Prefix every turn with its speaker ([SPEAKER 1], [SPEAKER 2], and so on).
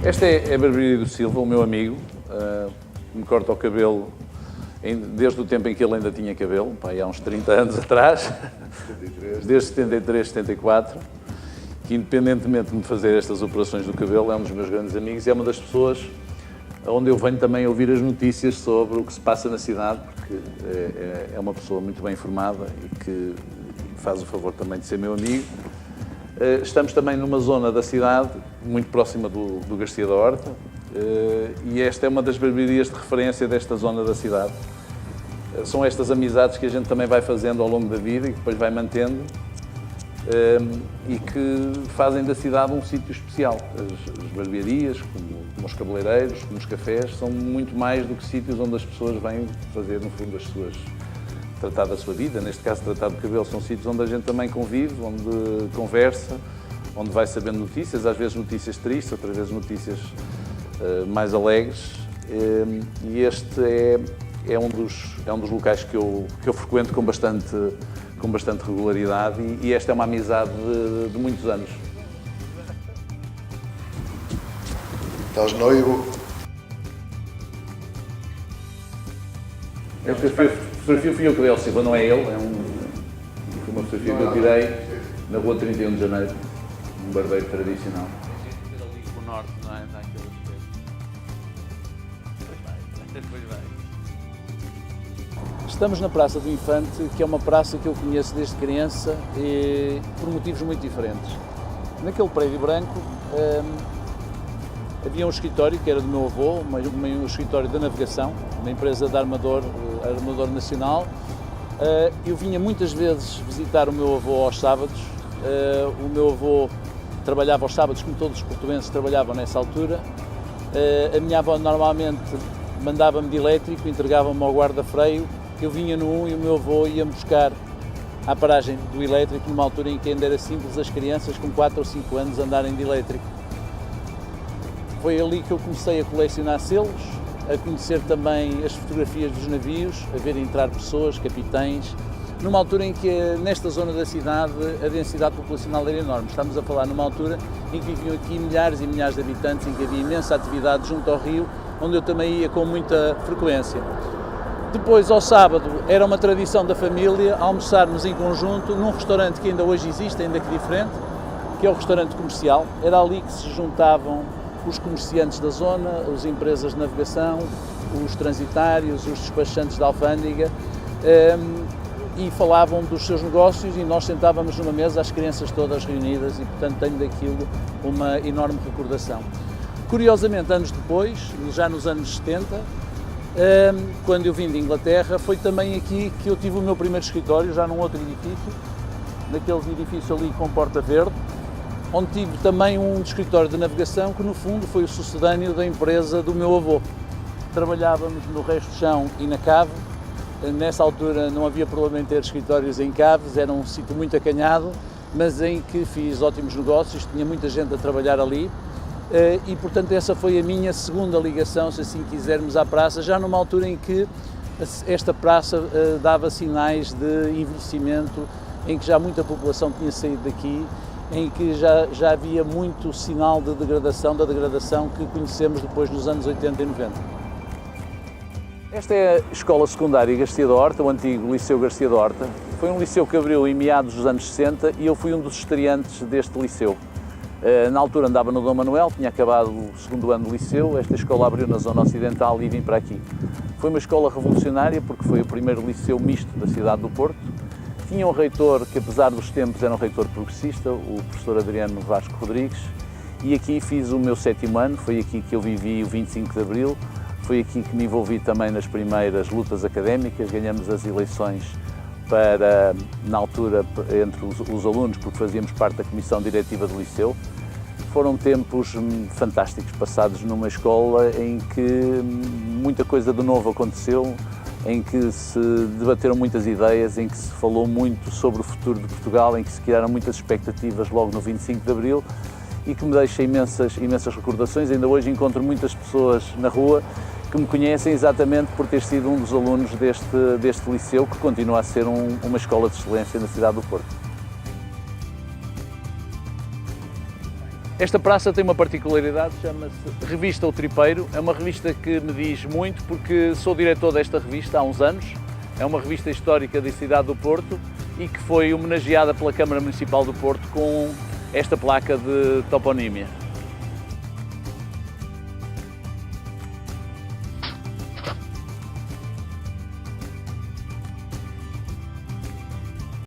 [SPEAKER 1] Esta é a barbearia do Silva, o meu amigo, me corta o cabelo desde o tempo em que ele ainda tinha cabelo, há uns 30 anos atrás, desde 73, 74, que independentemente de me fazer estas operações do cabelo, é um dos meus grandes amigos e é uma das pessoas onde eu venho também ouvir as notícias sobre o que se passa na cidade, porque é uma pessoa muito bem informada e que faz o favor também de ser meu amigo. Estamos também numa zona da cidade, muito próxima do Garcia da Horta, e esta é uma das barbearias de referência desta zona da cidade. São estas amizades que a gente também vai fazendo ao longo da vida e que depois vai mantendo e que fazem da cidade um sítio especial. As barbearias, como os cabeleireiros, como os cafés, são muito mais do que sítios onde as pessoas vêm fazer, no fundo, tratar da sua vida. Neste caso, tratar do cabelo, são sítios onde a gente também convive, onde conversa, onde vai sabendo notícias, às vezes notícias tristes, outras vezes notícias mais alegres. E este é um dos locais que eu frequento com bastante regularidade e esta é uma amizade de muitos anos.
[SPEAKER 2] Estás noivo?
[SPEAKER 1] Esta fotografia fui eu que dei ao Silva, não é ele, foi uma fotografia que eu tirei na rua 31 de Janeiro, um barbeiro tradicional. Ali para o norte, não é? Depois vai. Estamos na Praça do Infante, que é uma praça que eu conheço desde criança e por motivos muito diferentes. Naquele prédio branco havia um escritório que era do meu avô, um escritório da navegação, uma empresa de armador nacional. Eu vinha muitas vezes visitar o meu avô aos sábados. O meu avô trabalhava aos sábados, como todos os portugueses trabalhavam nessa altura. A minha avó normalmente mandava-me de elétrico, entregava-me ao guarda-freio. Eu vinha no 1 e o meu avô ia-me buscar à paragem do elétrico, numa altura em que ainda era simples as crianças com 4 ou 5 anos andarem de elétrico. Foi ali que eu comecei a colecionar selos, a conhecer também as fotografias dos navios, a ver entrar pessoas, capitães, numa altura em que nesta zona da cidade a densidade populacional era enorme. Estamos a falar numa altura em que viviam aqui milhares e milhares de habitantes, em que havia imensa atividade junto ao rio, onde eu também ia com muita frequência. Depois, ao sábado, era uma tradição da família almoçarmos em conjunto num restaurante que ainda hoje existe, ainda que diferente, que é o restaurante comercial. Era ali que se juntavam os comerciantes da zona, as empresas de navegação, os transitários, os despachantes da alfândega, e falavam dos seus negócios e nós sentávamos numa mesa, as crianças todas reunidas, e portanto tenho daquilo uma enorme recordação. Curiosamente, anos depois, já nos anos 70, quando eu vim de Inglaterra, foi também aqui que eu tive o meu primeiro escritório, já num outro edifício, naquele edifício ali com porta verde, onde tive também um escritório de navegação que no fundo foi o sucedâneo da empresa do meu avô. Trabalhávamos no resto do chão e na cave. Nessa altura não havia problema em ter escritórios em caves, era um sítio muito acanhado, mas em que fiz ótimos negócios, tinha muita gente a trabalhar ali. E portanto essa foi a minha segunda ligação, se assim quisermos, à praça, já numa altura em que esta praça dava sinais de envelhecimento, em que já muita população tinha saído daqui, em que já havia muito sinal de degradação, da degradação que conhecemos depois nos anos 80 e 90. Esta é a Escola Secundária Garcia da Horta, o antigo Liceu Garcia da Horta. Foi um liceu que abriu em meados dos anos 60 e eu fui um dos estreantes deste liceu. Na altura andava no Dom Manuel, tinha acabado o segundo ano do liceu, esta escola abriu na zona ocidental e vim para aqui. Foi uma escola revolucionária porque foi o primeiro liceu misto da cidade do Porto. Tinha um reitor que, apesar dos tempos, era um reitor progressista, o professor Adriano Vasco Rodrigues, e aqui fiz o meu 7º ano, foi aqui que eu vivi o 25 de Abril, foi aqui que me envolvi também nas primeiras lutas académicas, ganhamos as eleições para, na altura, entre os alunos, porque fazíamos parte da comissão diretiva do liceu. Foram tempos fantásticos passados numa escola em que muita coisa de novo aconteceu, em que se debateram muitas ideias, em que se falou muito sobre o futuro de Portugal, em que se criaram muitas expectativas logo no 25 de Abril e que me deixa imensas recordações. Ainda hoje encontro muitas pessoas na rua que me conhecem exatamente por ter sido um dos alunos deste liceu, que continua a ser uma escola de excelência na cidade do Porto. Esta praça tem uma particularidade, chama-se Revista O Tripeiro. É uma revista que me diz muito porque sou diretor desta revista há uns anos. É uma revista histórica da cidade do Porto e que foi homenageada pela Câmara Municipal do Porto com esta placa de toponímia.